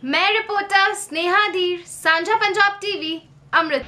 मैं रिपोर्टर स्नेहा धीर, साझा पंजाब टीवी, अमृत।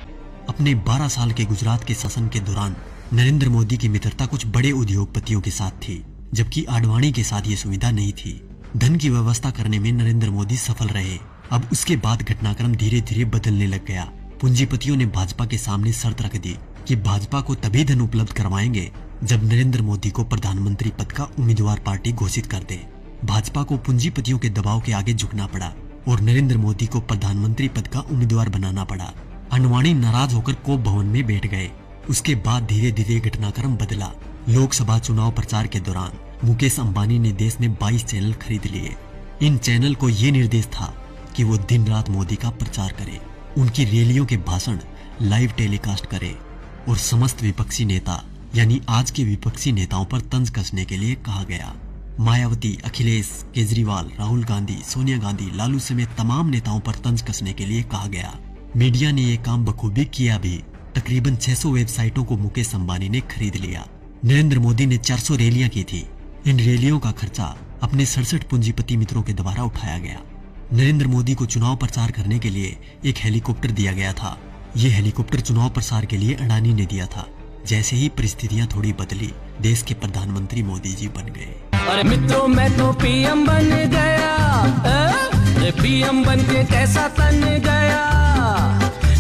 अपने 12 साल के गुजरात के शासन के दौरान नरेंद्र मोदी की मित्रता कुछ बड़े उद्योगपतियों के साथ थी, जबकि आडवाणी के साथ ये सुविधा नहीं थी। धन की व्यवस्था करने में नरेंद्र मोदी सफल रहे। अब उसके बाद घटनाक्रम धीरे धीरे बदलने लग गया। पूंजीपतियों ने भाजपा के सामने शर्त रख दी कि भाजपा को तभी धन उपलब्ध करवाएंगे जब नरेंद्र मोदी को प्रधानमंत्री पद का उम्मीदवार पार्टी घोषित कर दे। भाजपा को पूंजीपतियों के दबाव के आगे झुकना पड़ा और नरेंद्र मोदी को प्रधानमंत्री पद का उम्मीदवार बनाना पड़ा। आडवाणी नाराज होकर कोप भवन में बैठ गए। उसके बाद धीरे धीरे घटनाक्रम बदला। लोकसभा चुनाव प्रचार के दौरान मुकेश अंबानी ने देश में 22 चैनल खरीद लिए। इन चैनल को ये निर्देश था कि वो दिन रात मोदी का प्रचार करे, उनकी रैलियों के भाषण लाइव टेलीकास्ट करे और समस्त विपक्षी नेता यानी आज के विपक्षी नेताओं पर तंज कसने के लिए कहा गया। मायावती, अखिलेश, केजरीवाल, राहुल गांधी, सोनिया गांधी, लालू समेत तमाम नेताओं पर तंज कसने के लिए कहा गया। मीडिया ने यह काम बखूबी किया भी। तकरीबन 600 वेबसाइटों को मुकेश अंबानी ने खरीद लिया। नरेंद्र मोदी ने 400 रैलियां की थी। इन रैलियों का खर्चा अपने 67 पूंजीपति मित्रों के द्वारा उठाया गया। नरेंद्र मोदी को चुनाव प्रचार करने के लिए एक हेलीकॉप्टर दिया गया था। ये हेलीकॉप्टर चुनाव प्रचार के लिए अडानी ने दिया था। जैसे ही परिस्थितियां थोड़ी बदली, देश के प्रधानमंत्री मोदी जी बन गए। अरे मित्रों, मैं तो पीएम बन गया। पीएम बन के कैसा तन गया।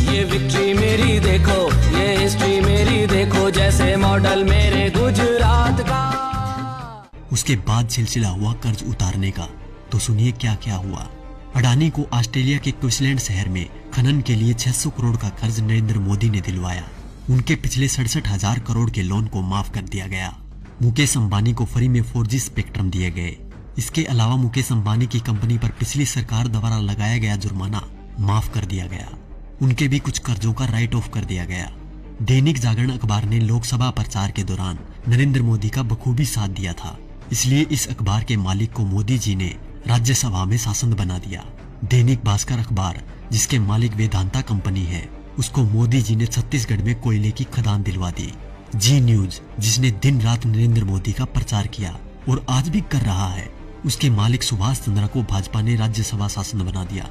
ये विक्ट्री मेरी देखो, ये हिस्ट्री मेरी देखो, जैसे मॉडल मेरे गुजरात का। उसके बाद सिलसिला हुआ कर्ज उतारने का। तो सुनिए क्या क्या हुआ। अडानी को ऑस्ट्रेलिया के क्वींसलैंड शहर में खनन के लिए 600 करोड़ का कर्ज नरेंद्र मोदी ने दिलवाया। उनके पिछले 67,000 करोड़ के लोन को माफ कर दिया गया। मुकेश अंबानी को फ्री में 4G स्पेक्ट्रम दिए गए। इसके अलावा मुकेश अंबानी की कंपनी पर पिछली सरकार द्वारा लगाया गया जुर्माना माफ कर दिया गया। उनके भी कुछ कर्जों का राइट ऑफ कर दिया गया। दैनिक जागरण अखबार ने लोकसभा प्रचार के दौरान नरेंद्र मोदी का बखूबी साथ दिया था, इसलिए इस अखबार के मालिक को मोदी जी ने राज्यसभा में सांसद बना दिया। दैनिक भास्कर अखबार, जिसके मालिक वेदांता कंपनी है, उसको मोदी जी ने छत्तीसगढ़ में कोयले की खदान दिलवा दी। जी न्यूज, जिसने दिन रात नरेंद्र मोदी का प्रचार किया और आज भी कर रहा है, उसके मालिक सुभाष चंद्रा को भाजपा ने राज्यसभा सांसद बना दिया।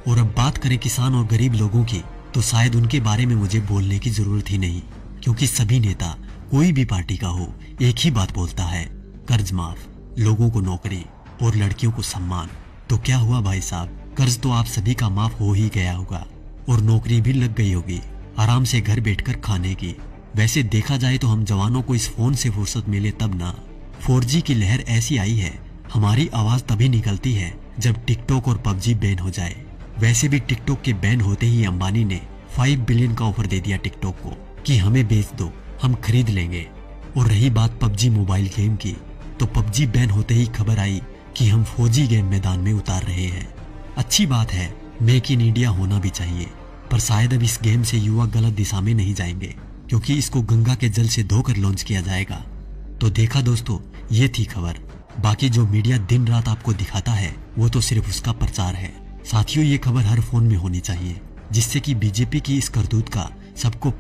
और अब बात करें किसान और गरीब लोगों की, तो शायद उनके बारे में मुझे बोलने की जरूरत ही नहीं, क्योंकि सभी नेता कोई भी पार्टी का हो एक ही बात बोलता है, कर्ज माफ, लोगों को नौकरी और लड़कियों को सम्मान। तो क्या हुआ भाई साहब, कर्ज तो आप सभी का माफ हो ही गया होगा और नौकरी भी लग गई होगी, आराम से घर बैठकर खाने की। वैसे देखा जाए तो हम जवानों को इस फोन से फुर्सत मिले तब ना। 4G की लहर ऐसी आई है, हमारी आवाज तभी निकलती है जब टिकटॉक और PUBG बैन हो जाए। वैसे भी टिकटॉक के बैन होते ही अंबानी ने 5 बिलियन का ऑफर दे दिया टिकटॉक को कि हमें बेच दो, हम खरीद लेंगे। और रही बात PUBG मोबाइल गेम की, तो PUBG बैन होते ही खबर आई कि हम 4G गेम मैदान में उतार रहे हैं। अच्छी बात है, मेक इन इंडिया होना भी चाहिए, पर शायद अब इस गेम से युवा गलत दिशा में नहीं जाएंगे, क्योंकि इसको गंगा के जल से धोकर लॉन्च किया जाएगा। तो देखा दोस्तों, ये थी खबर। बाकी जो मीडिया दिन रात आपको दिखाता है वो तो सिर्फ उसका प्रचार है। साथियों, ये खबर हर फोन में होनी चाहिए, जिससे कि बीजेपी की इस करतूत का सबको